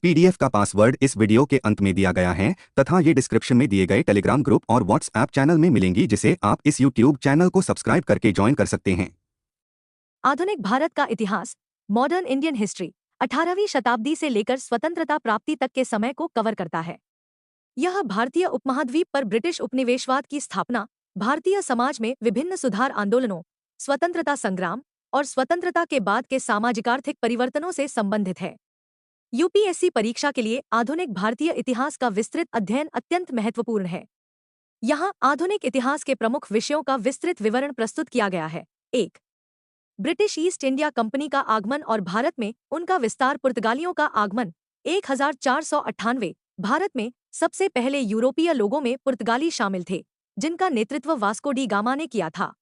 PDF का password इस video के अंत में दिया गया है तथा ये डिस्क्रिप्शन में दिए गए टेलीग्राम ग्रुप और व्हाट्सएप चैनल में मिलेंगी, जिसे आप इस यूट्यूब चैनल को सब्सक्राइब करके ज्वाइन कर सकते हैं। आधुनिक भारत का इतिहास, मॉडर्न इंडियन हिस्ट्री, 18वीं शताब्दी से लेकर स्वतंत्रता प्राप्ति तक के समय को कवर करता है। यह भारतीय उपमहाद्वीप पर ब्रिटिश उपनिवेशवाद की स्थापना, भारतीय समाज में विभिन्न सुधार आंदोलनों, स्वतंत्रता संग्राम और स्वतंत्रता के बाद के सामाजिक-आर्थिक परिवर्तनों से संबंधित है। यूपीएससी परीक्षा के लिए आधुनिक भारतीय इतिहास का विस्तृत अध्ययन अत्यंत महत्वपूर्ण है। यहाँ आधुनिक इतिहास के प्रमुख विषयों का विस्तृत विवरण प्रस्तुत किया गया है। 1. ब्रिटिश ईस्ट इंडिया कंपनी का आगमन और भारत में उनका विस्तार। पुर्तगालियों का आगमन 1498। भारत में सबसे पहले यूरोपीय लोगों में पुर्तगाली शामिल थे, जिनका नेतृत्व वास्को डी गामा ने किया था।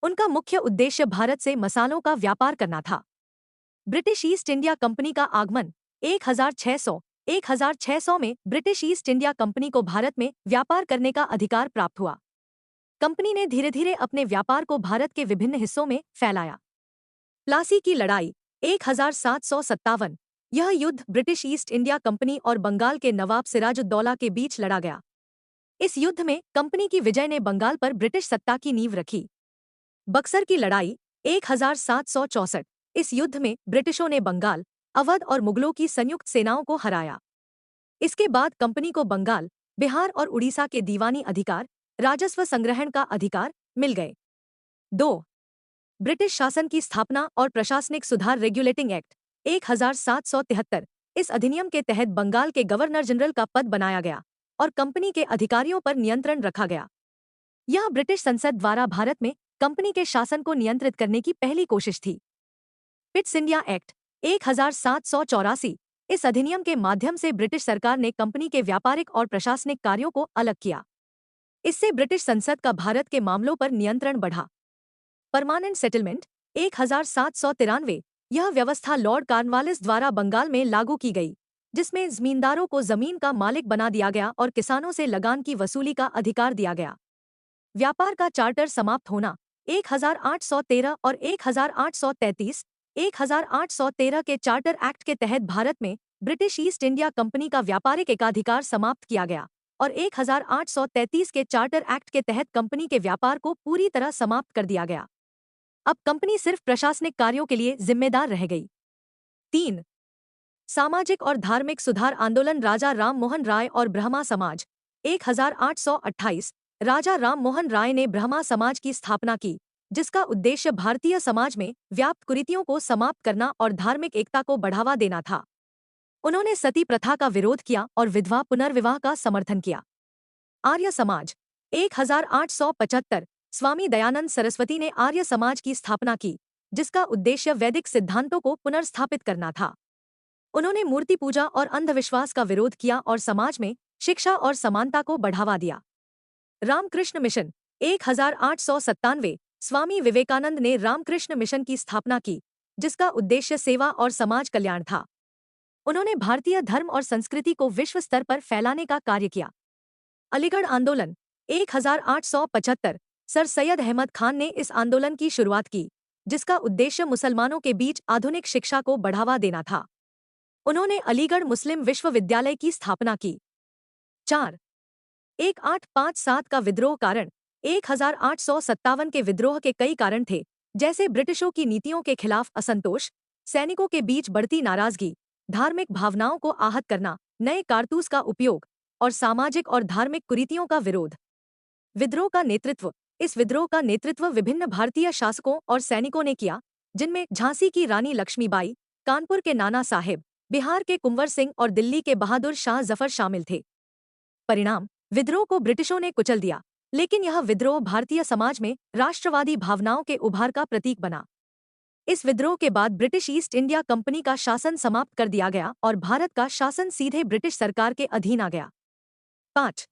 उनका मुख्य उद्देश्य भारत से मसालों का व्यापार करना था। ब्रिटिश ईस्ट इंडिया कंपनी का आगमन 1600 में ब्रिटिश ईस्ट इंडिया कंपनी को भारत में व्यापार करने का अधिकार प्राप्त हुआ। कंपनी ने धीरे धीरे अपने व्यापार को भारत के विभिन्न हिस्सों में फैलाया। प्लासी की लड़ाई 1757। यह युद्ध ब्रिटिश ईस्ट इंडिया कंपनी और बंगाल के नवाब सिराजुद्दौला के बीच लड़ा गया। इस युद्ध में कंपनी की विजय ने बंगाल पर ब्रिटिश सत्ता की नींव रखी। बक्सर की लड़ाई 1764। इस युद्ध में ब्रिटिशों ने बंगाल, अवध और मुगलों की संयुक्त सेनाओं को हराया। इसके बाद कंपनी को बंगाल, बिहार और उड़ीसा के दीवानी अधिकार, राजस्व संग्रहण का अधिकार मिल गए। 2. ब्रिटिश शासन की स्थापना और प्रशासनिक सुधार। Regulating act 1773। इस अधिनियम के तहत बंगाल के गवर्नर जनरल का पद बनाया गया और कंपनी के अधिकारियों पर नियंत्रण रखा गया। यह ब्रिटिश संसद द्वारा भारत में कंपनी के शासन को नियंत्रित करने की पहली कोशिश थी। Pitt's India act 1784। इस अधिनियम के माध्यम से ब्रिटिश सरकार ने कंपनी के व्यापारिक और प्रशासनिक कार्यों को अलग किया। इससे ब्रिटिश संसद का भारत के मामलों पर नियंत्रण बढ़ा। Permanent settlement 1793। यह व्यवस्था लॉर्ड कॉर्नवालिस द्वारा बंगाल में लागू की गई, जिसमें जमींदारों को जमीन का मालिक बना दिया गया और किसानों से लगान की वसूली का अधिकार दिया गया। व्यापार का चार्टर समाप्त होना 1813 और 1833। 1813 के चार्टर एक्ट के तहत भारत में ब्रिटिश ईस्ट इंडिया कंपनी का व्यापारिक एकाधिकार समाप्त किया गया और 1833 के चार्टर एक्ट के तहत कंपनी के व्यापार को पूरी तरह समाप्त कर दिया गया। अब कंपनी सिर्फ प्रशासनिक कार्यों के लिए जिम्मेदार रह गई। 3. सामाजिक और धार्मिक सुधार आंदोलन। राजा राम मोहन राय और ब्रह्मा समाज 1828। राजा राम मोहन राय ने ब्रह्मा समाज की स्थापना की, जिसका उद्देश्य भारतीय समाज में व्याप्त कुरीतियों को समाप्त करना और धार्मिक एकता को बढ़ावा देना था। उन्होंने सती प्रथा का विरोध किया और विधवा पुनर्विवाह का समर्थन किया। आर्य समाज 1875। स्वामी दयानंद सरस्वती ने आर्य समाज की स्थापना की, जिसका उद्देश्य वैदिक सिद्धांतों को पुनर्स्थापित करना था। उन्होंने मूर्ति पूजा और अंधविश्वास का विरोध किया और समाज में शिक्षा और समानता को बढ़ावा दिया। रामकृष्ण मिशन 1897। स्वामी विवेकानंद ने रामकृष्ण मिशन की स्थापना की, जिसका उद्देश्य सेवा और समाज कल्याण था। उन्होंने भारतीय धर्म और संस्कृति को विश्व स्तर पर फैलाने का कार्य किया। अलीगढ़ आंदोलन 1875। सर सैयद अहमद खान ने इस आंदोलन की शुरुआत की, जिसका उद्देश्य मुसलमानों के बीच आधुनिक शिक्षा को बढ़ावा देना था। उन्होंने अलीगढ़ मुस्लिम विश्वविद्यालय की स्थापना की। 4. 1857 का विद्रोह। कारण 1857 के विद्रोह के कई कारण थे, जैसे ब्रिटिशों की नीतियों के खिलाफ असंतोष, सैनिकों के बीच बढ़ती नाराजगी, धार्मिक भावनाओं को आहत करना, नए कारतूस का उपयोग और सामाजिक और धार्मिक कुरीतियों का विरोध। विद्रोह का नेतृत्व। इस विद्रोह का नेतृत्व विभिन्न भारतीय शासकों और सैनिकों ने किया, जिनमें झांसी की रानी लक्ष्मीबाई, कानपुर के नाना साहेब, बिहार के कुंवर सिंह और दिल्ली के बहादुर शाह जफर शामिल थे। परिणाम, विद्रोह को ब्रिटिशों ने कुचल दिया, लेकिन यह विद्रोह भारतीय समाज में राष्ट्रवादी भावनाओं के उभार का प्रतीक बना। इस विद्रोह के बाद ब्रिटिश ईस्ट इंडिया कंपनी का शासन समाप्त कर दिया गया और भारत का शासन सीधे ब्रिटिश सरकार के अधीन आ गया। 5.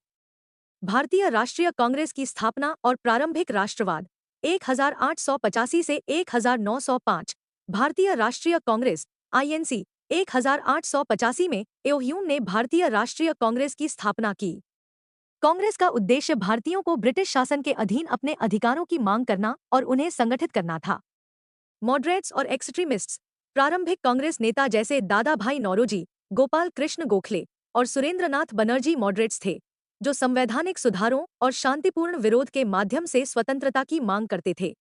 भारतीय राष्ट्रीय कांग्रेस की स्थापना और प्रारंभिक राष्ट्रवाद 1885 से 1905। भारतीय राष्ट्रीय कांग्रेस आईएनसी 1885 में एओह्यूम ने भारतीय राष्ट्रीय कांग्रेस की स्थापना की। कांग्रेस का उद्देश्य भारतीयों को ब्रिटिश शासन के अधीन अपने अधिकारों की मांग करना और उन्हें संगठित करना था। मॉडरेट्स और एक्सट्रीमिस्ट्स। प्रारंभिक कांग्रेस नेता जैसे दादा भाई नौरोजी, गोपाल कृष्ण गोखले और सुरेंद्रनाथ बनर्जी मॉडरेट्स थे, जो संवैधानिक सुधारों और शांतिपूर्ण विरोध के माध्यम से स्वतंत्रता की मांग करते थे।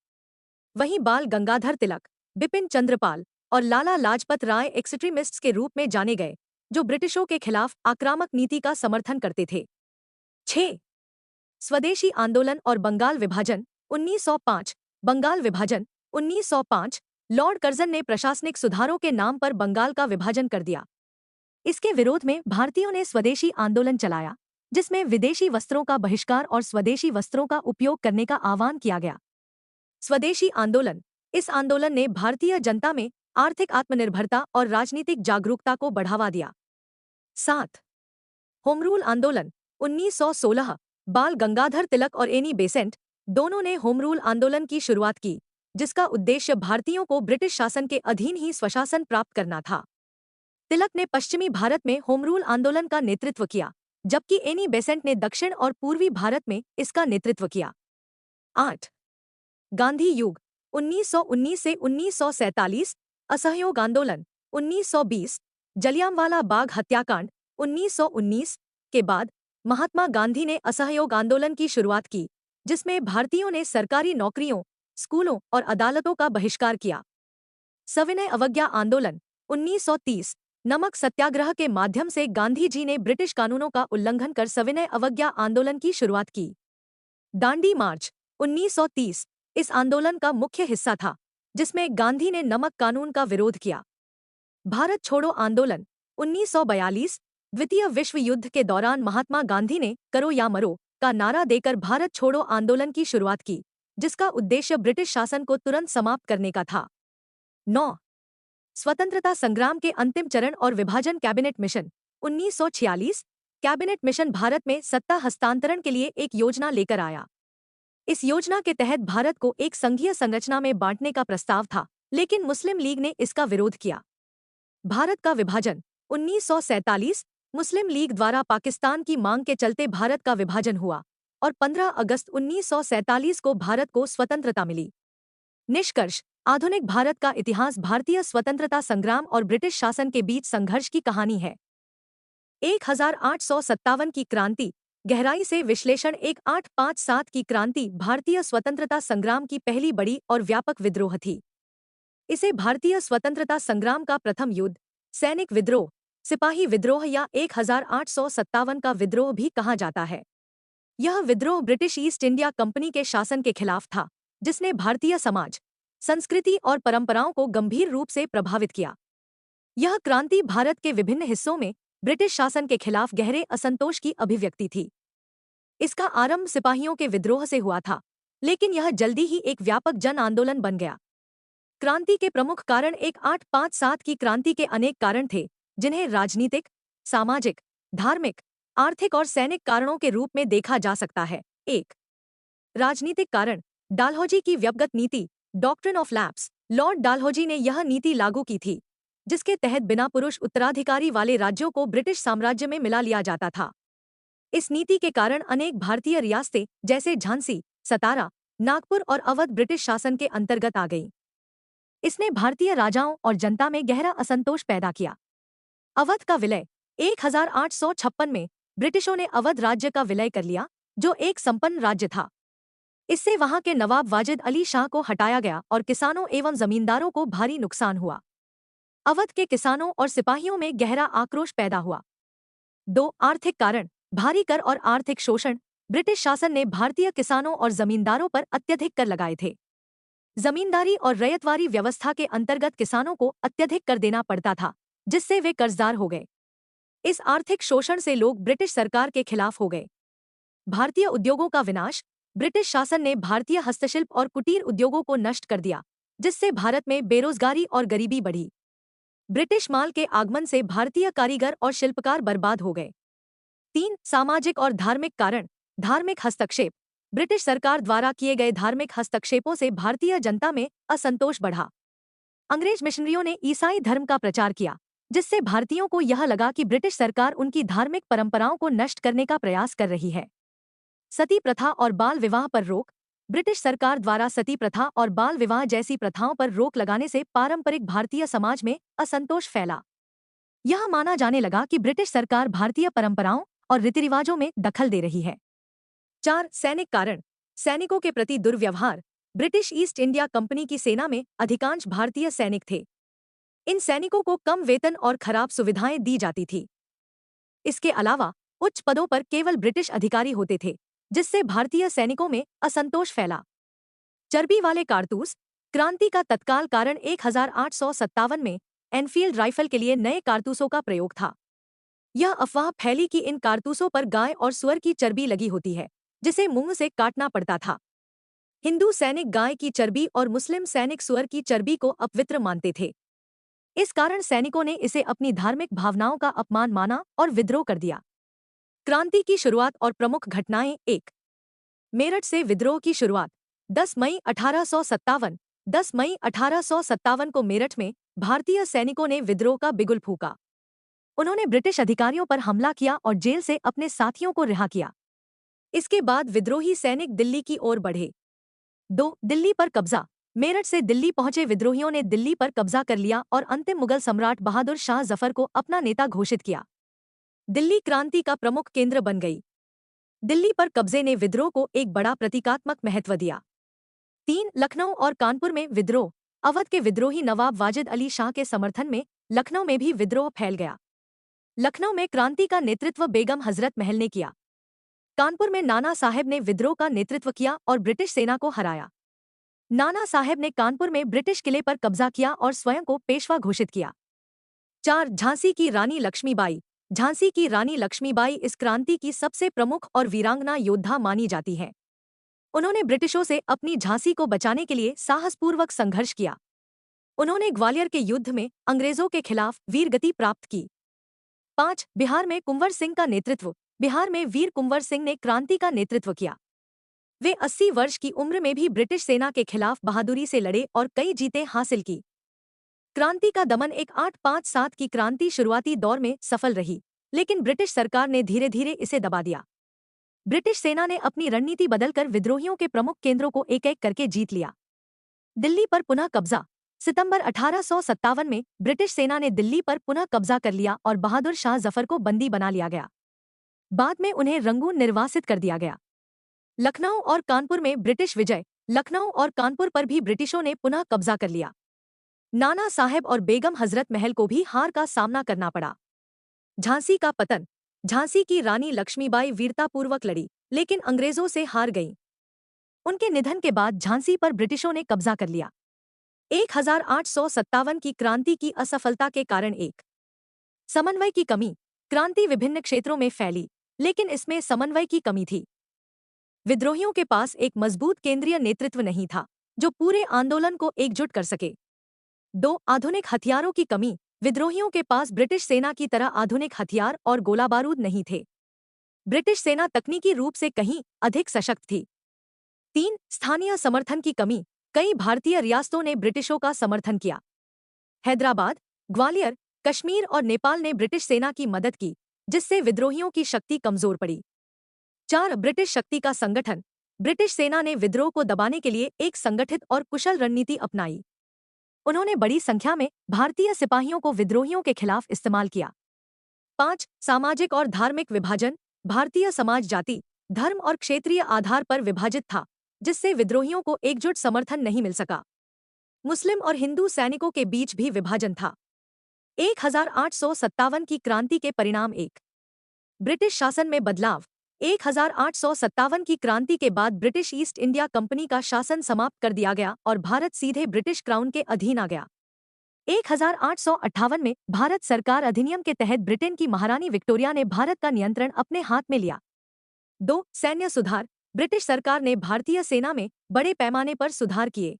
वहीं बाल गंगाधर तिलक, बिपिन चंद्रपाल और लाला लाजपत राय एक्सट्रीमिस्ट्स के रूप में जाने गए, जो ब्रिटिशों के खिलाफ आक्रामक नीति का समर्थन करते थे। 6. स्वदेशी आंदोलन और बंगाल विभाजन 1905। बंगाल विभाजन 1905। लॉर्ड कर्जन ने प्रशासनिक सुधारों के नाम पर बंगाल का विभाजन कर दिया। इसके विरोध में भारतीयों ने स्वदेशी आंदोलन चलाया, जिसमें विदेशी वस्त्रों का बहिष्कार और स्वदेशी वस्त्रों का उपयोग करने का आह्वान किया गया। स्वदेशी आंदोलन। इस आंदोलन ने भारतीय जनता में आर्थिक आत्मनिर्भरता और राजनीतिक जागरूकता को बढ़ावा दिया। 7. होम रूल आंदोलन 1916। बाल गंगाधर तिलक और एनी बेसेंट दोनों ने होम रूल आंदोलन की शुरुआत की, जिसका उद्देश्य भारतीयों को ब्रिटिश शासन के अधीन ही स्वशासन प्राप्त करना था। तिलक ने पश्चिमी भारत में होम रूल आंदोलन का नेतृत्व किया, जबकि एनी बेसेंट ने दक्षिण और पूर्वी भारत में इसका नेतृत्व किया। 8. गांधी युग 1919 से 1947। असहयोग आंदोलन 1920। जलियांवाला बाग हत्याकांड 1919 के बाद महात्मा गांधी ने असहयोग आंदोलन की शुरुआत की, जिसमें भारतीयों ने सरकारी नौकरियों, स्कूलों और अदालतों का बहिष्कार किया। सविनय अवज्ञा आंदोलन 1930। नमक सत्याग्रह के माध्यम से गांधी जी ने ब्रिटिश कानूनों का उल्लंघन कर सविनय अवज्ञा आंदोलन की शुरुआत की। दांडी मार्च 1930 इस आंदोलन का मुख्य हिस्सा था, जिसमें गांधी ने नमक कानून का विरोध किया। भारत छोड़ो आंदोलन 1942। द्वितीय विश्व युद्ध के दौरान महात्मा गांधी ने करो या मरो का नारा देकर भारत छोड़ो आंदोलन की शुरुआत की, जिसका उद्देश्य ब्रिटिश शासन को तुरंत समाप्त करने का था। 9. स्वतंत्रता संग्राम के अंतिम चरण और विभाजन cabinet mission 1946। Cabinet mission Bharat में सत्ता हस्तांतरण के लिए एक योजना लेकर आया। इस योजना के तहत भारत को एक संघीय संरचना में बांटने का प्रस्ताव था, लेकिन मुस्लिम लीग ने इसका विरोध किया। भारत का विभाजन 1947। मुस्लिम लीग द्वारा पाकिस्तान की मांग के चलते भारत का विभाजन हुआ और 15 अगस्त 1947 को भारत को स्वतंत्रता मिली। निष्कर्ष। आधुनिक भारत का इतिहास भारतीय स्वतंत्रता संग्राम और ब्रिटिश शासन के बीच संघर्ष की कहानी है। 1857 की क्रांति। गहराई से विश्लेषण। 1857 की क्रांति भारतीय स्वतंत्रता संग्राम की पहली बड़ी और व्यापक विद्रोह थी। इसे भारतीय स्वतंत्रता संग्राम का प्रथम युद्ध, सैनिक विद्रोह, सिपाही विद्रोह या 1857 का विद्रोह भी कहा जाता है। यह विद्रोह ब्रिटिश ईस्ट इंडिया कंपनी के शासन के खिलाफ था, जिसने भारतीय समाज, संस्कृति और परंपराओं को गंभीर रूप से प्रभावित किया। यह क्रांति भारत के विभिन्न हिस्सों में ब्रिटिश शासन के खिलाफ गहरे असंतोष की अभिव्यक्ति थी। इसका आरंभ सिपाहियों के विद्रोह से हुआ था, लेकिन यह जल्दी ही एक व्यापक जन आंदोलन बन गया। क्रांति के प्रमुख कारण 1857 की क्रांति के अनेक कारण थे, जिन्हें राजनीतिक, सामाजिक, धार्मिक, आर्थिक और सैनिक कारणों के रूप में देखा जा सकता है। 1. राजनीतिक कारण। डालहौजी की व्यवगत नीति, डॉक्ट्रिन ऑफ लैप्स। लॉर्ड डालहौजी ने यह नीति लागू की थी, जिसके तहत बिना पुरुष उत्तराधिकारी वाले राज्यों को ब्रिटिश साम्राज्य में मिला लिया जाता था। इस नीति के कारण अनेक भारतीय रियासतें जैसे झांसी, सतारा, नागपुर और अवध ब्रिटिश शासन के अंतर्गत आ गईं। इसने भारतीय राजाओं और जनता में गहरा असंतोष पैदा किया। अवध का विलय। 1856 में ब्रिटिशों ने अवध राज्य का विलय कर लिया, जो एक संपन्न राज्य था। इससे वहां के नवाब वाजिद अली शाह को हटाया गया और किसानों एवं जमींदारों को भारी नुकसान हुआ। अवध के किसानों और सिपाहियों में गहरा आक्रोश पैदा हुआ। 2. आर्थिक कारण। भारी कर और आर्थिक शोषण। ब्रिटिश शासन ने भारतीय किसानों और जमींदारों पर अत्यधिक कर लगाए थे। जमींदारी और रैयतवारी व्यवस्था के अंतर्गत किसानों को अत्यधिक कर देना पड़ता था, जिससे वे कर्जदार हो गए। इस आर्थिक शोषण से लोग ब्रिटिश सरकार के खिलाफ हो गए। भारतीय उद्योगों का विनाश। ब्रिटिश शासन ने भारतीय हस्तशिल्प और कुटीर उद्योगों को नष्ट कर दिया, जिससे भारत में बेरोजगारी और गरीबी बढ़ी। ब्रिटिश माल के आगमन से भारतीय कारीगर और शिल्पकार बर्बाद हो गए। 3. सामाजिक और धार्मिक कारण। धार्मिक हस्तक्षेप। ब्रिटिश सरकार द्वारा किए गए धार्मिक हस्तक्षेपों से भारतीय जनता में असंतोष बढ़ा। अंग्रेज मिशनरियों ने ईसाई धर्म का प्रचार किया, जिससे भारतीयों को यह लगा कि ब्रिटिश सरकार उनकी धार्मिक परंपराओं को नष्ट करने का प्रयास कर रही है। सती प्रथा और बाल विवाह पर रोक। ब्रिटिश सरकार द्वारा सती प्रथा और बाल विवाह जैसी प्रथाओं पर रोक लगाने से पारंपरिक भारतीय समाज में असंतोष फैला। यह माना जाने लगा कि ब्रिटिश सरकार भारतीय परंपराओं और रीति रिवाजों में दखल दे रही है। 4. सैनिक कारण। सैनिकों के प्रति दुर्व्यवहार। ब्रिटिश ईस्ट इंडिया कंपनी की सेना में अधिकांश भारतीय सैनिक थे। इन सैनिकों को कम वेतन और खराब सुविधाएं दी जाती थी। इसके अलावा उच्च पदों पर केवल ब्रिटिश अधिकारी होते थे, जिससे भारतीय सैनिकों में असंतोष फैला। चर्बी वाले कारतूस। क्रांति का तत्काल कारण 1857 में एनफील्ड राइफल के लिए नए कारतूसों का प्रयोग था। यह अफवाह फैली कि इन कारतूसों पर गाय और सुअर की चर्बी लगी होती है, जिसे मुंह से काटना पड़ता था। हिंदू सैनिक गाय की चर्बी और मुस्लिम सैनिक सुअर की चर्बी को अपवित्र मानते थे। इस कारण सैनिकों ने इसे अपनी धार्मिक भावनाओं का अपमान माना और विद्रोह कर दिया। क्रांति की शुरुआत और प्रमुख घटनाएं। 1. मेरठ से विद्रोह की शुरुआत। 10 मई 1857। 10 मई 1857 को मेरठ में भारतीय सैनिकों ने विद्रोह का बिगुल फूंका। उन्होंने ब्रिटिश अधिकारियों पर हमला किया और जेल से अपने साथियों को रिहा किया। इसके बाद विद्रोही सैनिक दिल्ली की ओर बढ़े। 2. दिल्ली पर कब्जा। मेरठ से दिल्ली पहुंचे विद्रोहियों ने दिल्ली पर कब्जा कर लिया और अंतिम मुगल सम्राट बहादुर शाह जफर को अपना नेता घोषित किया। दिल्ली क्रांति का प्रमुख केंद्र बन गई। दिल्ली पर कब्जे ने विद्रोह को एक बड़ा प्रतीकात्मक महत्व दिया। 3. लखनऊ और कानपुर में विद्रोह। अवध के विद्रोही नवाब वाजिद अली शाह के समर्थन में लखनऊ में भी विद्रोह फैल गया। लखनऊ में क्रांति का नेतृत्व बेगम हजरत महल ने किया। कानपुर में नाना साहेब ने विद्रोह का नेतृत्व किया और ब्रिटिश सेना को हराया। नाना साहेब ने कानपुर में ब्रिटिश किले पर कब्जा किया और स्वयं को पेशवा घोषित किया। 4. झांसी की रानी लक्ष्मीबाई। झांसी की रानी लक्ष्मीबाई इस क्रांति की सबसे प्रमुख और वीरांगना योद्धा मानी जाती है। उन्होंने ब्रिटिशों से अपनी झांसी को बचाने के लिए साहसपूर्वक संघर्ष किया। उन्होंने ग्वालियर के युद्ध में अंग्रेजों के खिलाफ वीरगति प्राप्त की। 5. बिहार में कुंवर सिंह का नेतृत्व। बिहार में वीर कुंवर सिंह ने क्रांति का नेतृत्व किया। वे 80 वर्ष की उम्र में भी ब्रिटिश सेना के खिलाफ बहादुरी से लड़े और कई जीतें हासिल की। क्रांति का दमन 1857 की क्रांति शुरुआती दौर में सफल रही, लेकिन ब्रिटिश सरकार ने धीरे धीरे इसे दबा दिया। ब्रिटिश सेना ने अपनी रणनीति बदलकर विद्रोहियों के प्रमुख केंद्रों को एक एक करके जीत लिया। दिल्ली पर पुनः कब्जा। सितंबर 1857 में ब्रिटिश सेना ने दिल्ली पर पुनः कब्जा कर लिया और बहादुर शाह जफर को बंदी बना लिया गया। बाद में उन्हें रंगून निर्वासित कर दिया गया। लखनऊ और कानपुर में ब्रिटिश विजय। लखनऊ और कानपुर पर भी ब्रिटिशों ने पुनः कब्जा कर लिया। नाना साहेब और बेगम हजरत महल को भी हार का सामना करना पड़ा। झांसी का पतन। झांसी की रानी लक्ष्मीबाई वीरतापूर्वक लड़ी, लेकिन अंग्रेजों से हार गईं। उनके निधन के बाद झांसी पर ब्रिटिशों ने कब्जा कर लिया। 1857 की क्रांति की असफलता के कारण 1. समन्वय की कमी। क्रांति विभिन्न क्षेत्रों में फैली, लेकिन इसमें समन्वय की कमी थी। विद्रोहियों के पास एक मजबूत केंद्रीय नेतृत्व नहीं था, जो पूरे आंदोलन को एकजुट कर सके। 2. आधुनिक हथियारों की कमी। विद्रोहियों के पास ब्रिटिश सेना की तरह आधुनिक हथियार और गोला बारूद नहीं थे। ब्रिटिश सेना तकनीकी रूप से कहीं अधिक सशक्त थी। 3. स्थानीय समर्थन की कमी। कई भारतीय रियासतों ने ब्रिटिशों का समर्थन किया। हैदराबाद, ग्वालियर, कश्मीर और नेपाल ने ब्रिटिश सेना की मदद की, जिससे विद्रोहियों की शक्ति कमजोर पड़ी। 4. ब्रिटिश शक्ति का संगठन। ब्रिटिश सेना ने विद्रोह को दबाने के लिए एक संगठित और कुशल रणनीति अपनाई। उन्होंने बड़ी संख्या में भारतीय सिपाहियों को विद्रोहियों के खिलाफ इस्तेमाल किया। 5. सामाजिक और धार्मिक विभाजन। भारतीय समाज जाति, धर्म और क्षेत्रीय आधार पर विभाजित था, जिससे विद्रोहियों को एकजुट समर्थन नहीं मिल सका। मुस्लिम और हिंदू सैनिकों के बीच भी विभाजन था। 1857 की क्रांति के परिणाम। 1. ब्रिटिश शासन में बदलाव। 1857 की क्रांति के बाद ब्रिटिश ईस्ट इंडिया कंपनी का शासन समाप्त कर दिया गया और भारत सीधे ब्रिटिश क्राउन के अधीन आ गया। 1858 में भारत सरकार अधिनियम के तहत ब्रिटेन की महारानी विक्टोरिया ने भारत का नियंत्रण अपने हाथ में लिया। 2. सैन्य सुधार। ब्रिटिश सरकार ने भारतीय सेना में बड़े पैमाने पर सुधार किए।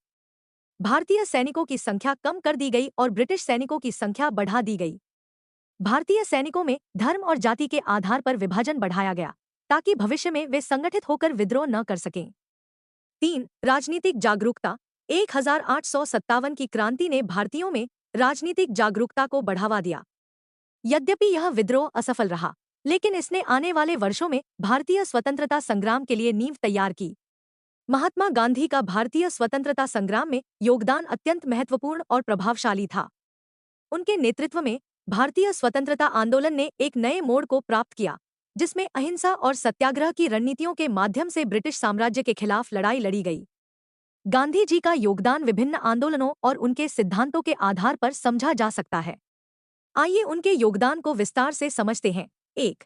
भारतीय सैनिकों की संख्या कम कर दी गई और ब्रिटिश सैनिकों की संख्या बढ़ा दी गई। भारतीय सैनिकों में धर्म और जाति के आधार पर विभाजन बढ़ाया गया, ताकि भविष्य में वे संगठित होकर विद्रोह न कर सकें। 3. राजनीतिक जागरूकता। 1857 की क्रांति ने भारतीयों में राजनीतिक जागरूकता को बढ़ावा दिया। यद्यपि यह विद्रोह असफल रहा, लेकिन इसने आने वाले वर्षों में भारतीय स्वतंत्रता संग्राम के लिए नींव तैयार की। महात्मा गांधी का भारतीय स्वतंत्रता संग्राम में योगदान अत्यंत महत्वपूर्ण और प्रभावशाली था। उनके नेतृत्व में भारतीय स्वतंत्रता आंदोलन ने एक नए मोड़ को प्राप्त किया, जिसमें अहिंसा और सत्याग्रह की रणनीतियों के माध्यम से ब्रिटिश साम्राज्य के खिलाफ लड़ाई लड़ी गई। गांधी जी का योगदान विभिन्न आंदोलनों और उनके सिद्धांतों के आधार पर समझा जा सकता है। आइए उनके योगदान को विस्तार से समझते हैं। 1.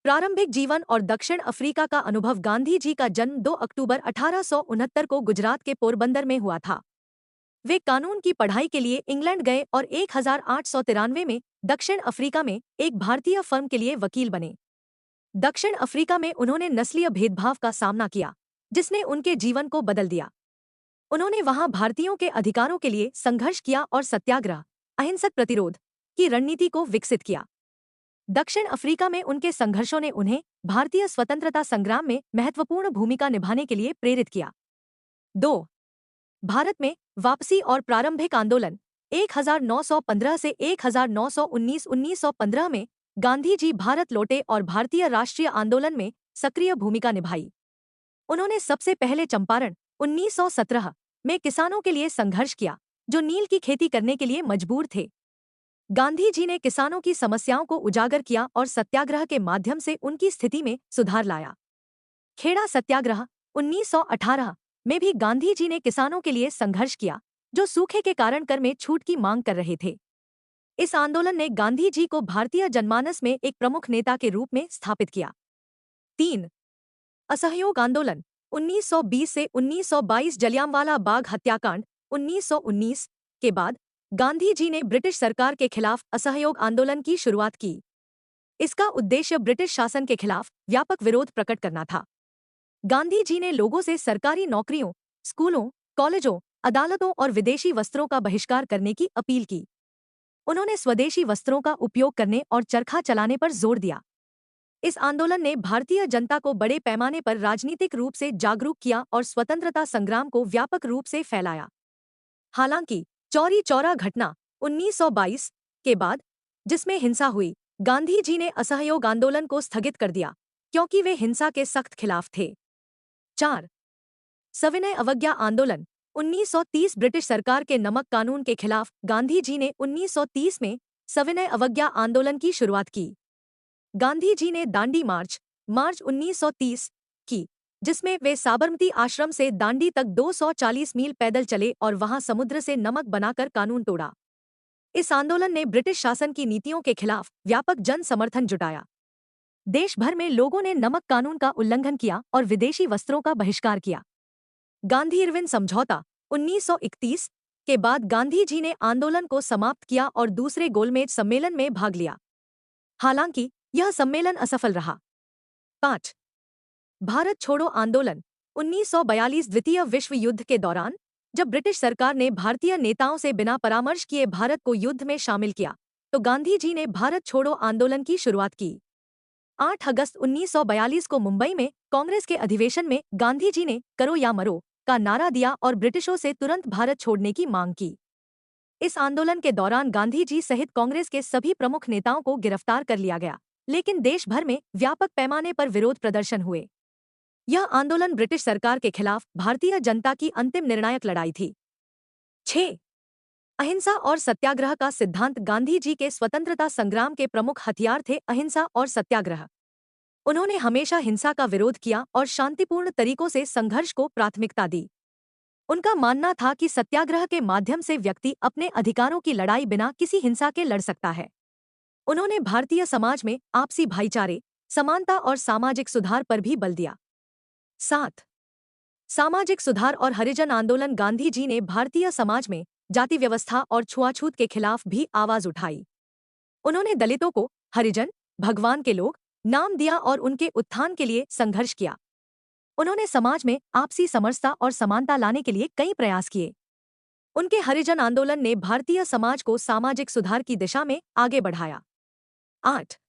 प्रारंभिक जीवन और दक्षिण अफ्रीका का अनुभव। गांधी जी का जन्म 2 अक्टूबर 1869 को गुजरात के पोरबंदर में हुआ था। वे कानून की पढ़ाई के लिए इंग्लैंड गए और 1893 में दक्षिण अफ्रीका में एक भारतीय फर्म के लिए वकील बने। दक्षिण अफ्रीका में उन्होंने नस्लीय भेदभाव का सामना किया, जिसने उनके जीवन को बदल दिया। उन्होंने वहां भारतीयों के अधिकारों के लिए संघर्ष किया और सत्याग्रह, अहिंसक प्रतिरोध की रणनीति को विकसित किया। दक्षिण अफ्रीका में उनके संघर्षों ने उन्हें भारतीय स्वतंत्रता संग्राम में महत्वपूर्ण भूमिका निभाने के लिए प्रेरित किया। 2. भारत में वापसी और प्रारंभिक आंदोलन। 1915 से 1919। 1915 में गांधी जी भारत लौटे और भारतीय राष्ट्रीय आंदोलन में सक्रिय भूमिका निभाई। उन्होंने सबसे पहले चंपारण 1917 में किसानों के लिए संघर्ष किया, जो नील की खेती करने के लिए मजबूर थे। गांधी जी ने किसानों की समस्याओं को उजागर किया और सत्याग्रह के माध्यम से उनकी स्थिति में सुधार लाया। खेड़ा सत्याग्रह 1918 में भी गांधी जी ने किसानों के लिए संघर्ष किया, जो सूखे के कारण कर में छूट की मांग कर रहे थे। इस आंदोलन ने गांधी जी को भारतीय जनमानस में एक प्रमुख नेता के रूप में स्थापित किया। 3. असहयोग आंदोलन 1920 से 1922। जलियांवाला बाग हत्याकांड 1919 के बाद गांधी जी ने ब्रिटिश सरकार के खिलाफ असहयोग आंदोलन की शुरुआत की। इसका उद्देश्य ब्रिटिश शासन के खिलाफ व्यापक विरोध प्रकट करना था। गांधी जी ने लोगों से सरकारी नौकरियों, स्कूलों, कॉलेजों, अदालतों और विदेशी वस्त्रों का बहिष्कार करने की अपील की। उन्होंने स्वदेशी वस्त्रों का उपयोग करने और चरखा चलाने पर जोर दिया। इस आंदोलन ने भारतीय जनता को बड़े पैमाने पर राजनीतिक रूप से जागरूक किया और स्वतंत्रता संग्राम को व्यापक रूप से फैलाया। हालांकि चौरी चौरा घटना 1922 के बाद, जिसमें हिंसा हुई, गांधी जी ने असहयोग आंदोलन को स्थगित कर दिया, क्योंकि वे हिंसा के सख्त खिलाफ थे। 4. सविनय अवज्ञा आंदोलन 1930। ब्रिटिश सरकार के नमक कानून के खिलाफ गांधी जी ने 1930 में सविनय अवज्ञा आंदोलन की शुरुआत की। गांधी जी ने दांडी मार्च 1930 की, जिसमें वे साबरमती आश्रम से दांडी तक 240 मील पैदल चले और वहां समुद्र से नमक बनाकर कानून तोड़ा। इस आंदोलन ने ब्रिटिश शासन की नीतियों के खिलाफ व्यापक जन समर्थन जुटाया। देश भर में लोगों ने नमक कानून का उल्लंघन किया और विदेशी वस्त्रों का बहिष्कार किया। गांधी-इरविन समझौता 1931 के बाद गांधी जी ने आंदोलन को समाप्त किया और दूसरे गोलमेज सम्मेलन में भाग लिया। हालांकि यह सम्मेलन असफल रहा। 5. भारत छोड़ो आंदोलन 1942। द्वितीय विश्व युद्ध के दौरान, जब ब्रिटिश सरकार ने भारतीय नेताओं से बिना परामर्श किए भारत को युद्ध में शामिल किया, तो गांधी जी ने भारत छोड़ो आंदोलन की शुरुआत की। 8 अगस्त 1942 को मुंबई में कांग्रेस के अधिवेशन में गांधी जी ने करो या मरो का नारा दिया और ब्रिटिशों से तुरंत भारत छोड़ने की मांग की। इस आंदोलन के दौरान गांधी जी सहित कांग्रेस के सभी प्रमुख नेताओं को गिरफ्तार कर लिया गया, लेकिन देश भर में व्यापक पैमाने पर विरोध प्रदर्शन हुए। यह आंदोलन ब्रिटिश सरकार के खिलाफ भारतीय जनता की अंतिम निर्णायक लड़ाई थी। 6. अहिंसा और सत्याग्रह का सिद्धांत। गांधी जी के स्वतंत्रता संग्राम के प्रमुख हथियार थे अहिंसा और सत्याग्रह। उन्होंने हमेशा हिंसा का विरोध किया और शांतिपूर्ण तरीकों से संघर्ष को प्राथमिकता दी। उनका मानना था कि सत्याग्रह के माध्यम से व्यक्ति अपने अधिकारों की लड़ाई बिना किसी हिंसा के लड़ सकता है। उन्होंने भारतीय समाज में आपसी भाईचारे, समानता और सामाजिक सुधार पर भी बल दिया। 7. सामाजिक सुधार और हरिजन आंदोलन। गांधी जी ने भारतीय समाज में जाति व्यवस्था और छुआछूत के खिलाफ भी आवाज उठाई। उन्होंने दलितों को हरिजन, भगवान के लोग नाम दिया और उनके उत्थान के लिए संघर्ष किया। उन्होंने समाज में आपसी समरसता और समानता लाने के लिए कई प्रयास किए। उनके हरिजन आंदोलन ने भारतीय समाज को सामाजिक सुधार की दिशा में आगे बढ़ाया। 8.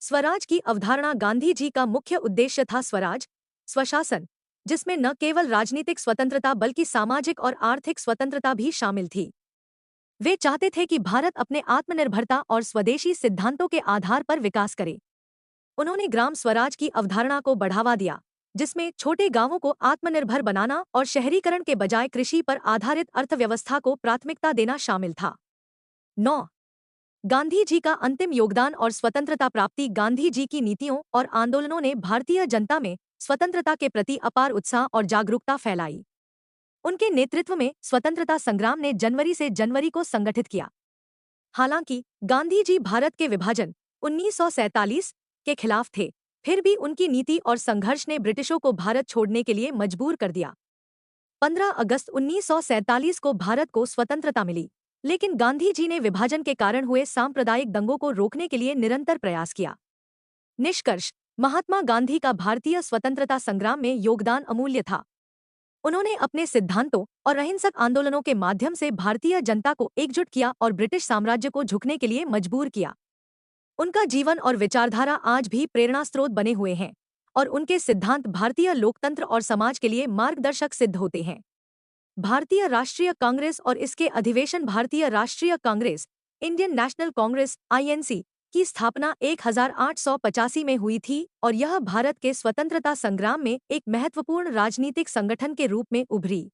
स्वराज की अवधारणा। गांधी जी का मुख्य उद्देश्य था स्वराज, स्वशासन, जिसमें न केवल राजनीतिक स्वतंत्रता बल्कि सामाजिक और आर्थिक स्वतंत्रता भी शामिल थी। वे चाहते थे कि भारत अपने आत्मनिर्भरता और स्वदेशी सिद्धांतों के आधार पर विकास करे। उन्होंने ग्राम स्वराज की अवधारणा को बढ़ावा दिया, जिसमें छोटे गांवों को आत्मनिर्भर बनाना और शहरीकरण के बजाय कृषि पर आधारित अर्थव्यवस्था को प्राथमिकता देना शामिल था। 9. गांधी जी का अंतिम योगदान और स्वतंत्रता प्राप्ति। गांधी जी की नीतियों और आंदोलनों ने भारतीय जनता में स्वतंत्रता के प्रति अपार उत्साह और जागरूकता फैलाई। उनके नेतृत्व में स्वतंत्रता संग्राम ने जनवरी से जनवरी को संगठित किया। हालांकि गांधी जी भारत के विभाजन 1947 के खिलाफ थे, फिर भी उनकी नीति और संघर्ष ने ब्रिटिशों को भारत छोड़ने के लिए मजबूर कर दिया। 15 अगस्त 1947 को भारत को स्वतंत्रता मिली, लेकिन गांधी जी ने विभाजन के कारण हुए सांप्रदायिक दंगों को रोकने के लिए निरंतर प्रयास किया। निष्कर्ष, महात्मा गांधी का भारतीय स्वतंत्रता संग्राम में योगदान अमूल्य था। उन्होंने अपने सिद्धांतों और अहिंसक आंदोलनों के माध्यम से भारतीय जनता को एकजुट किया और ब्रिटिश साम्राज्य को झुकने के लिए मजबूर किया। उनका जीवन और विचारधारा आज भी प्रेरणा स्रोत बने हुए हैं और उनके सिद्धांत भारतीय लोकतंत्र और समाज के लिए मार्गदर्शक सिद्ध होते हैं। भारतीय राष्ट्रीय कांग्रेस और इसके अधिवेशन। भारतीय राष्ट्रीय Congress, Indian national Congress (INC) की स्थापना 1885 में हुई थी और यह भारत के स्वतंत्रता संग्राम में एक महत्वपूर्ण राजनीतिक संगठन के रूप में उभरी।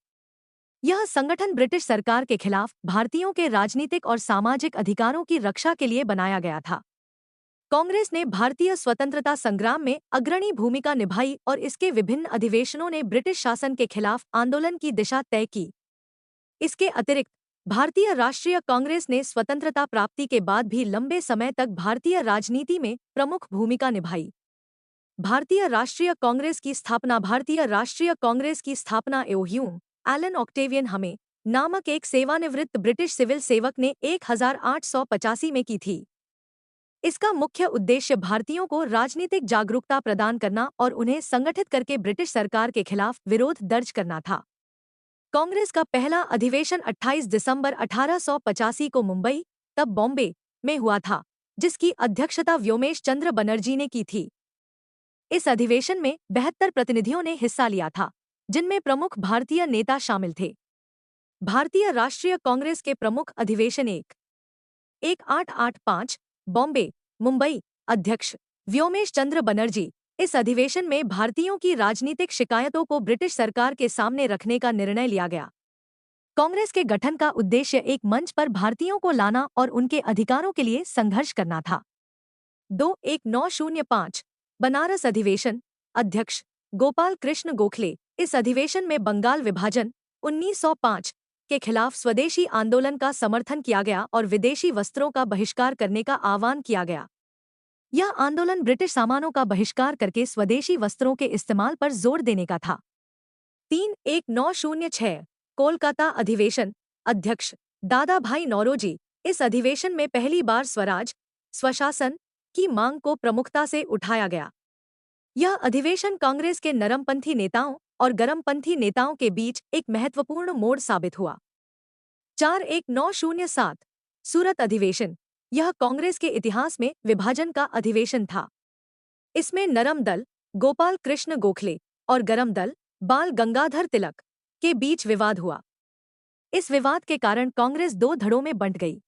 यह संगठन ब्रिटिश सरकार के खिलाफ भारतीयों के राजनीतिक और सामाजिक अधिकारों की रक्षा के लिए बनाया गया था। कांग्रेस ने भारतीय स्वतंत्रता संग्राम में अग्रणी भूमिका निभाई और इसके विभिन्न अधिवेशनों ने ब्रिटिश शासन के खिलाफ आंदोलन की दिशा तय की। इसके अतिरिक्त भारतीय राष्ट्रीय कांग्रेस ने स्वतंत्रता प्राप्ति के बाद भी लंबे समय तक भारतीय राजनीति में प्रमुख भूमिका निभाई। भारतीय राष्ट्रीय कांग्रेस की स्थापना। भारतीय राष्ट्रीय कांग्रेस की स्थापना ह्यूम एलन ऑक्टेवियन हमे नामक एक सेवानिवृत्त ब्रिटिश सिविल सेवक ने 1885 में की थी। इसका मुख्य उद्देश्य भारतीयों को राजनीतिक जागरूकता प्रदान करना और उन्हें संगठित करके ब्रिटिश सरकार के खिलाफ विरोध दर्ज करना था। कांग्रेस का पहला अधिवेशन 28 दिसंबर 1885 को मुंबई, तब बॉम्बे, में हुआ था, जिसकी अध्यक्षता व्योमेश चंद्र बनर्जी ने की थी। इस अधिवेशन में 72 प्रतिनिधियों ने हिस्सा लिया था, जिनमें प्रमुख भारतीय नेता शामिल थे। भारतीय राष्ट्रीय कांग्रेस के प्रमुख अधिवेशन 1885 बॉम्बे, मुंबई, अध्यक्ष व्योमेश चंद्र बनर्जी। इस अधिवेशन में भारतीयों की राजनीतिक शिकायतों को ब्रिटिश सरकार के सामने रखने का निर्णय लिया गया। कांग्रेस के गठन का उद्देश्य एक मंच पर भारतीयों को लाना और उनके अधिकारों के लिए संघर्ष करना था। 1905 बनारस अधिवेशन, अध्यक्ष गोपाल कृष्ण गोखले। इस अधिवेशन में बंगाल विभाजन 1905 के खिलाफ स्वदेशी आंदोलन का समर्थन किया गया और विदेशी वस्त्रों का बहिष्कार करने का आह्वान किया गया। यह आंदोलन ब्रिटिश सामानों का बहिष्कार करके स्वदेशी वस्त्रों के इस्तेमाल पर जोर देने का था। 1906 कोलकाता अधिवेशन, अध्यक्ष दादा भाई नौरोजी। इस अधिवेशन में पहली बार स्वराज, स्वशासन की मांग को प्रमुखता से उठाया गया। यह अधिवेशन कांग्रेस के नरमपंथी नेताओं और गरमपंथी नेताओं के बीच एक महत्वपूर्ण मोड़ साबित हुआ। 1907 सूरत अधिवेशन। यह कांग्रेस के इतिहास में विभाजन का अधिवेशन था। इसमें नरम दल गोपाल कृष्ण गोखले और गरम दल बाल गंगाधर तिलक के बीच विवाद हुआ। इस विवाद के कारण कांग्रेस दो धड़ों में बंट गई।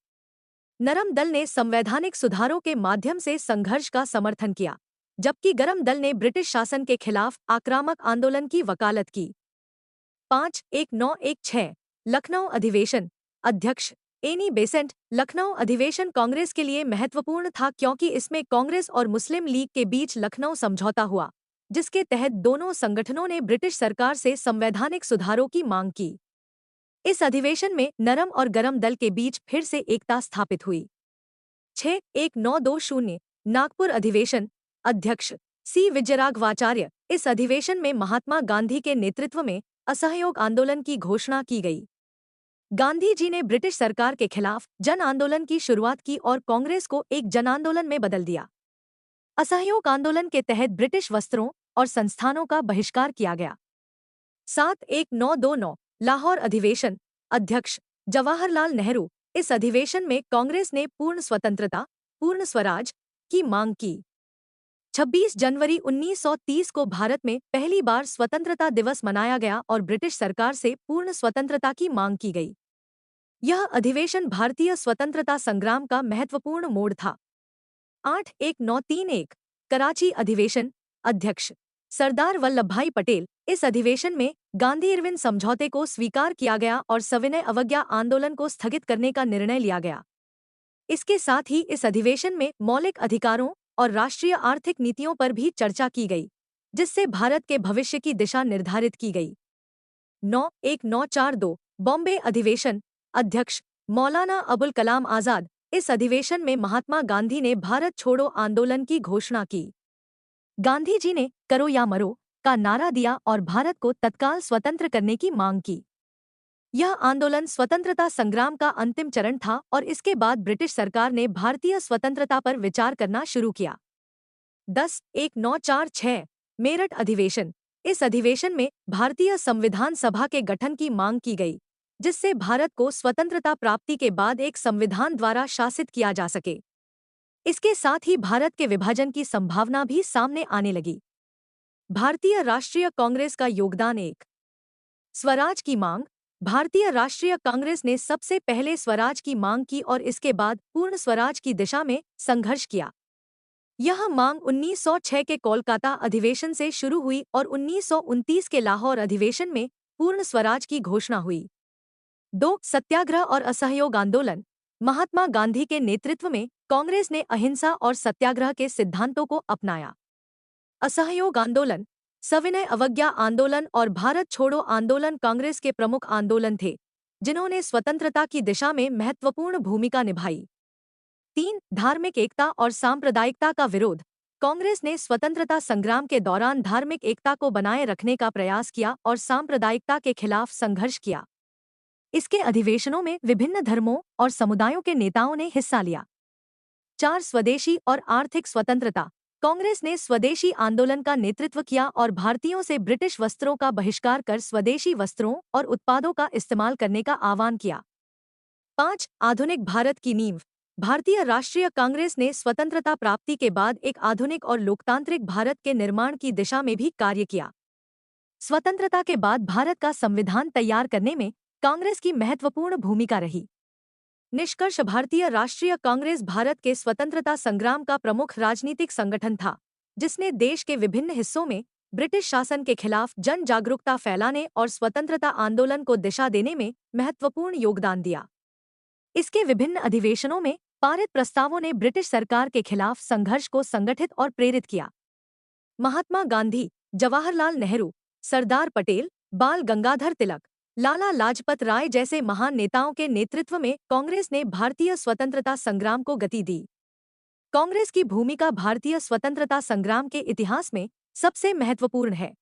नरम दल ने संवैधानिक सुधारों के माध्यम से संघर्ष का समर्थन किया, जबकि गरम दल ने ब्रिटिश शासन के खिलाफ आक्रामक आंदोलन की वकालत की। 1916 लखनऊ अधिवेशन, अध्यक्ष एनी बेसेंट। लखनऊ अधिवेशन कांग्रेस के लिए महत्वपूर्ण था क्योंकि इसमें कांग्रेस और मुस्लिम लीग के बीच लखनऊ समझौता हुआ, जिसके तहत दोनों संगठनों ने ब्रिटिश सरकार से संवैधानिक सुधारों की मांग की। इस अधिवेशन में नरम और गरम दल के बीच फिर से एकता स्थापित हुई। 1920 नागपुर अधिवेशन, अध्यक्ष सी विजयराघवाचार्य। इस अधिवेशन में महात्मा गांधी के नेतृत्व में असहयोग आंदोलन की घोषणा की गई। गांधी जी ने ब्रिटिश सरकार के खिलाफ जन आंदोलन की शुरुआत की और कांग्रेस को एक जन आंदोलन में बदल दिया। असहयोग आंदोलन के तहत ब्रिटिश वस्त्रों और संस्थानों का बहिष्कार किया गया। 1929 लाहौर अधिवेशन, अध्यक्ष जवाहरलाल नेहरू। इस अधिवेशन में कांग्रेस ने पूर्ण स्वतंत्रता, पूर्ण स्वराज की मांग की। 26 जनवरी 1930 को भारत में पहली बार स्वतंत्रता दिवस मनाया गया और ब्रिटिश सरकार से पूर्ण स्वतंत्रता की मांग की गई। यह अधिवेशन भारतीय स्वतंत्रता संग्राम का महत्वपूर्ण मोड़ था। 1931 कराची अधिवेशन, अध्यक्ष सरदार वल्लभभाई पटेल। इस अधिवेशन में गांधी-इरविन समझौते को स्वीकार किया गया और सविनय अवज्ञा आंदोलन को स्थगित करने का निर्णय लिया गया। इसके साथ ही इस अधिवेशन में मौलिक अधिकारों और राष्ट्रीय आर्थिक नीतियों पर भी चर्चा की गई, जिससे भारत के भविष्य की दिशा निर्धारित की गई। 9/1/1942 बॉम्बे अधिवेशन। अध्यक्ष मौलाना अबुल कलाम आजाद। इस अधिवेशन में महात्मा गांधी ने भारत छोड़ो आंदोलन की घोषणा की। गांधी जी ने करो या मरो का नारा दिया और भारत को तत्काल स्वतंत्र करने की मांग की। यह आंदोलन स्वतंत्रता संग्राम का अंतिम चरण था और इसके बाद ब्रिटिश सरकार ने भारतीय स्वतंत्रता पर विचार करना शुरू किया। 10/1/1946 मेरठ अधिवेशन। इस अधिवेशन में भारतीय संविधान सभा के गठन की मांग की गई, जिससे भारत को स्वतंत्रता प्राप्ति के बाद एक संविधान द्वारा शासित किया जा सके। इसके साथ ही भारत के विभाजन की संभावना भी सामने आने लगी। भारतीय राष्ट्रीय कांग्रेस का योगदान। एक स्वराज की मांग। भारतीय राष्ट्रीय कांग्रेस ने सबसे पहले स्वराज की मांग की और इसके बाद पूर्ण स्वराज की दिशा में संघर्ष किया। यह मांग 1906 के कोलकाता अधिवेशन से शुरू हुई और 1929 के लाहौर अधिवेशन में पूर्ण स्वराज की घोषणा हुई। 2 सत्याग्रह और असहयोग आंदोलन। महात्मा गांधी के नेतृत्व में कांग्रेस ने अहिंसा और सत्याग्रह के सिद्धांतों को अपनाया। असहयोग आंदोलन, सविनय अवज्ञा आंदोलन और भारत छोड़ो आंदोलन कांग्रेस के प्रमुख आंदोलन थे, जिन्होंने स्वतंत्रता की दिशा में महत्वपूर्ण भूमिका निभाई। 3 धार्मिक एकता और सांप्रदायिकता का विरोध। कांग्रेस ने स्वतंत्रता संग्राम के दौरान धार्मिक एकता को बनाए रखने का प्रयास किया और सांप्रदायिकता के खिलाफ संघर्ष किया। इसके अधिवेशनों में विभिन्न धर्मों और समुदायों के नेताओं ने हिस्सा लिया। 4 स्वदेशी और आर्थिक स्वतंत्रता। कांग्रेस ने स्वदेशी आंदोलन का नेतृत्व किया और भारतीयों से ब्रिटिश वस्त्रों का बहिष्कार कर स्वदेशी वस्त्रों और उत्पादों का इस्तेमाल करने का आह्वान किया। 5 आधुनिक भारत की नींव। भारतीय राष्ट्रीय कांग्रेस ने स्वतंत्रता प्राप्ति के बाद एक आधुनिक और लोकतांत्रिक भारत के निर्माण की दिशा में भी कार्य किया। स्वतंत्रता के बाद भारत का संविधान तैयार करने में कांग्रेस की महत्वपूर्ण भूमिका रही। निष्कर्ष, भारतीय राष्ट्रीय कांग्रेस भारत के स्वतंत्रता संग्राम का प्रमुख राजनीतिक संगठन था, जिसने देश के विभिन्न हिस्सों में ब्रिटिश शासन के खिलाफ जन जागरूकता फैलाने और स्वतंत्रता आंदोलन को दिशा देने में महत्वपूर्ण योगदान दिया। इसके विभिन्न अधिवेशनों में पारित प्रस्तावों ने ब्रिटिश सरकार के खिलाफ संघर्ष को संगठित और प्रेरित किया। महात्मा गांधी, जवाहरलाल नेहरू, सरदार पटेल, बाल गंगाधर तिलक, लाला लाजपत राय जैसे महान नेताओं के नेतृत्व में कांग्रेस ने भारतीय स्वतंत्रता संग्राम को गति दी। कांग्रेस की भूमिका भारतीय स्वतंत्रता संग्राम के इतिहास में सबसे महत्वपूर्ण है।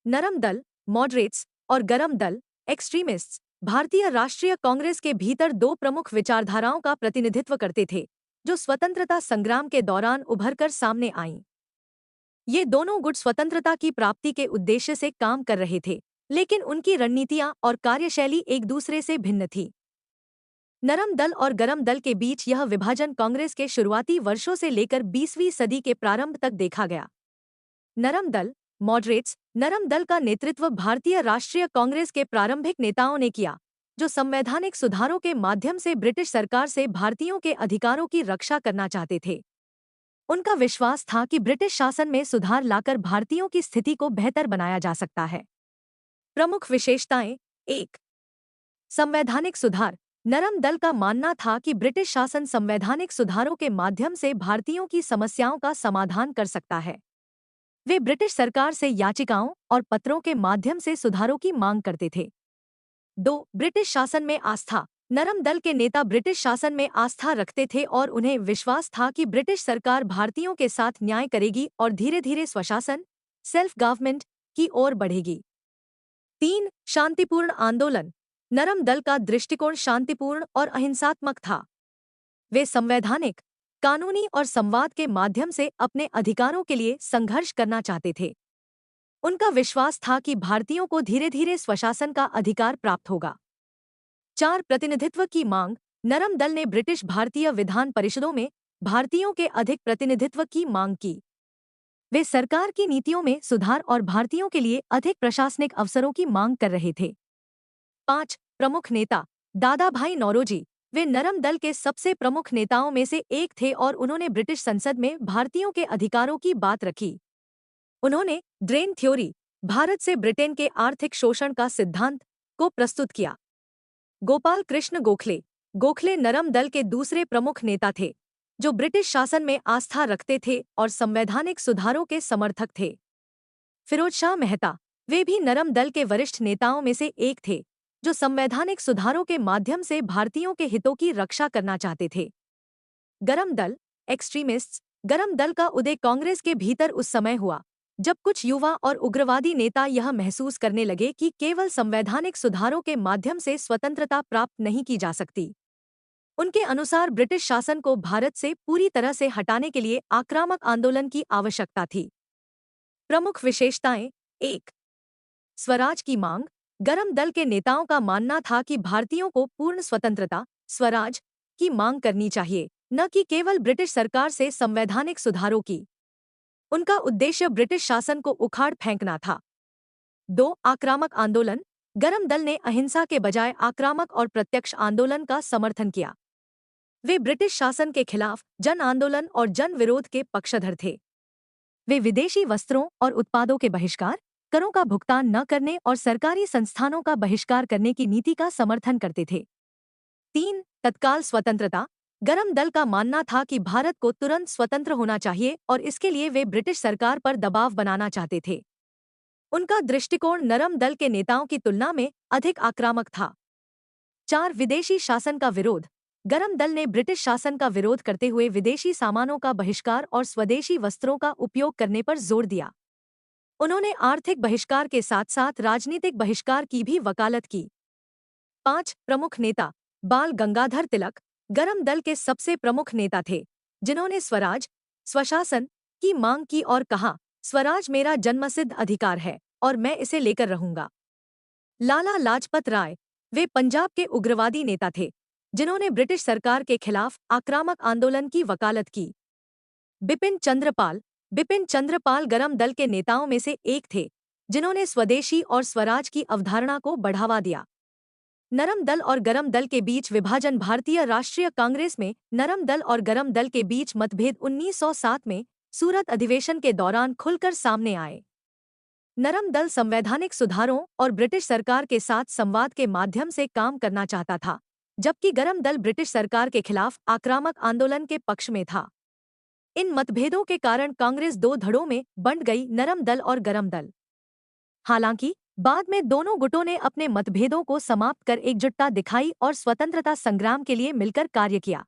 नरम दल, मॉडरेट्स और गरम दल, एक्सट्रीमिस्ट्स, भारतीय राष्ट्रीय कांग्रेस के भीतर 2 प्रमुख विचारधाराओं का प्रतिनिधित्व करते थे, जो स्वतंत्रता संग्राम के दौरान उभरकर सामने आईं। ये दोनों गुट स्वतंत्रता की प्राप्ति के उद्देश्य से काम कर रहे थे, लेकिन उनकी रणनीतियां और कार्यशैली एक दूसरे से भिन्न थी। नरम दल और गरम दल के बीच यह विभाजन कांग्रेस के शुरुआती वर्षों से लेकर 20वीं सदी के प्रारंभ तक देखा गया। नरम दल, मॉडरेट्स, नरम दल का नेतृत्व भारतीय राष्ट्रीय कांग्रेस के प्रारंभिक नेताओं ने किया, जो संवैधानिक सुधारों के माध्यम से ब्रिटिश सरकार से भारतीयों के अधिकारों की रक्षा करना चाहते थे। उनका विश्वास था कि ब्रिटिश शासन में सुधार लाकर भारतीयों की स्थिति को बेहतर बनाया जा सकता है। प्रमुख विशेषताएं। 1 संवैधानिक सुधार। नरम दल का मानना था कि ब्रिटिश शासन संवैधानिक सुधारों के माध्यम से भारतीयों की समस्याओं का समाधान कर सकता है। वे ब्रिटिश सरकार से याचिकाओं और पत्रों के माध्यम से सुधारों की मांग करते थे। 2 ब्रिटिश शासन में आस्था। नरम दल के नेता ब्रिटिश शासन में आस्था रखते थे और उन्हें विश्वास था कि ब्रिटिश सरकार भारतीयों के साथ न्याय करेगी और धीरे धीरे स्वशासन सेल्फ गवर्नमेंट की ओर बढ़ेगी। 3. शांतिपूर्ण आंदोलन। नरम दल का दृष्टिकोण शांतिपूर्ण और अहिंसात्मक था। वे संवैधानिक, कानूनी और संवाद के माध्यम से अपने अधिकारों के लिए संघर्ष करना चाहते थे। उनका विश्वास था कि भारतीयों को धीरे धीरे स्वशासन का अधिकार प्राप्त होगा। 4. प्रतिनिधित्व की मांग। नरम दल ने ब्रिटिश भारतीय विधान परिषदों में भारतीयों के अधिक प्रतिनिधित्व की मांग की। वे सरकार की नीतियों में सुधार और भारतीयों के लिए अधिक प्रशासनिक अवसरों की मांग कर रहे थे। 5. प्रमुख नेता। दादा भाई नौरोजी। वे नरम दल के सबसे प्रमुख नेताओं में से एक थे और उन्होंने ब्रिटिश संसद में भारतीयों के अधिकारों की बात रखी। उन्होंने ड्रेन थ्योरी, भारत से ब्रिटेन के आर्थिक शोषण का सिद्धांत, को प्रस्तुत किया। गोपाल कृष्ण गोखले। गोखले नरम दल के दूसरे प्रमुख नेता थे, जो ब्रिटिश शासन में आस्था रखते थे और संवैधानिक सुधारों के समर्थक थे। फिरोज शाह मेहता। वे भी नरम दल के वरिष्ठ नेताओं में से एक थे, जो संवैधानिक सुधारों के माध्यम से भारतीयों के हितों की रक्षा करना चाहते थे। गरम दल एक्सट्रीमिस्ट्स। गरम दल का उदय कांग्रेस के भीतर उस समय हुआ जब कुछ युवा और उग्रवादी नेता यह महसूस करने लगे कि केवल संवैधानिक सुधारों के माध्यम से स्वतंत्रता प्राप्त नहीं की जा सकती। उनके अनुसार ब्रिटिश शासन को भारत से पूरी तरह से हटाने के लिए आक्रामक आंदोलन की आवश्यकता थी। प्रमुख विशेषताएं। 1. स्वराज की मांग। गरम दल के नेताओं का मानना था कि भारतीयों को पूर्ण स्वतंत्रता, स्वराज, की मांग करनी चाहिए, न कि केवल ब्रिटिश सरकार से संवैधानिक सुधारों की। उनका उद्देश्य ब्रिटिश शासन को उखाड़ फेंकना था। 2. आक्रामक आंदोलन। गरम दल ने अहिंसा के बजाय आक्रामक और प्रत्यक्ष आंदोलन का समर्थन किया। वे ब्रिटिश शासन के खिलाफ जन आंदोलन और जन विरोध के पक्षधर थे। वे विदेशी वस्त्रों और उत्पादों के बहिष्कार, करों का भुगतान न करने और सरकारी संस्थानों का बहिष्कार करने की नीति का समर्थन करते थे। 3. तत्काल स्वतंत्रता। गरम दल का मानना था कि भारत को तुरंत स्वतंत्र होना चाहिए और इसके लिए वे ब्रिटिश सरकार पर दबाव बनाना चाहते थे। उनका दृष्टिकोण नरम दल के नेताओं की तुलना में अधिक आक्रामक था। 4. विदेशी शासन का विरोध। गरम दल ने ब्रिटिश शासन का विरोध करते हुए विदेशी सामानों का बहिष्कार और स्वदेशी वस्त्रों का उपयोग करने पर जोर दिया। उन्होंने आर्थिक बहिष्कार के साथ साथ राजनीतिक बहिष्कार की भी वकालत की। 5. प्रमुख नेता। बाल गंगाधर तिलक। गरम दल के सबसे प्रमुख नेता थे, जिन्होंने स्वराज, स्वशासन, की मांग की और कहा, स्वराज मेरा जन्मसिद्ध अधिकार है और मैं इसे लेकर रहूंगा। लाला लाजपत राय। वे पंजाब के उग्रवादी नेता थे, जिन्होंने ब्रिटिश सरकार के खिलाफ आक्रामक आंदोलन की वकालत की। बिपिन चंद्रपाल। बिपिन चंद्रपाल गरम दल के नेताओं में से एक थे, जिन्होंने स्वदेशी और स्वराज की अवधारणा को बढ़ावा दिया। नरम दल और गरम दल के बीच विभाजन। भारतीय राष्ट्रीय कांग्रेस में नरम दल और गरम दल के बीच मतभेद 1907 में सूरत अधिवेशन के दौरान खुलकर सामने आए। नरम दल संवैधानिक सुधारों और ब्रिटिश सरकार के साथ संवाद के माध्यम से काम करना चाहता था, जबकि गरम दल ब्रिटिश सरकार के खिलाफ आक्रामक आंदोलन के पक्ष में था। इन मतभेदों के कारण कांग्रेस दो धड़ों में बंट गई, नरम दल और गरम दल। हालांकि बाद में दोनों गुटों ने अपने मतभेदों को समाप्त कर एकजुटता दिखाई और स्वतंत्रता संग्राम के लिए मिलकर कार्य किया।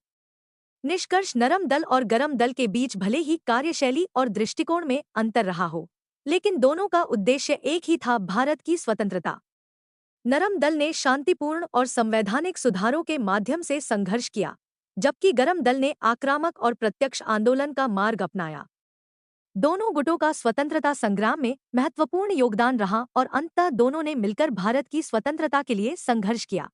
निष्कर्ष। नरम दल और गरम दल के बीच भले ही कार्यशैली और दृष्टिकोण में अंतर रहा हो, लेकिन दोनों का उद्देश्य एक ही था, भारत की स्वतंत्रता। नरम दल ने शांतिपूर्ण और संवैधानिक सुधारों के माध्यम से संघर्ष किया, जबकि गरम दल ने आक्रामक और प्रत्यक्ष आंदोलन का मार्ग अपनाया। दोनों गुटों का स्वतंत्रता संग्राम में महत्वपूर्ण योगदान रहा और अंततः दोनों ने मिलकर भारत की स्वतंत्रता के लिए संघर्ष किया।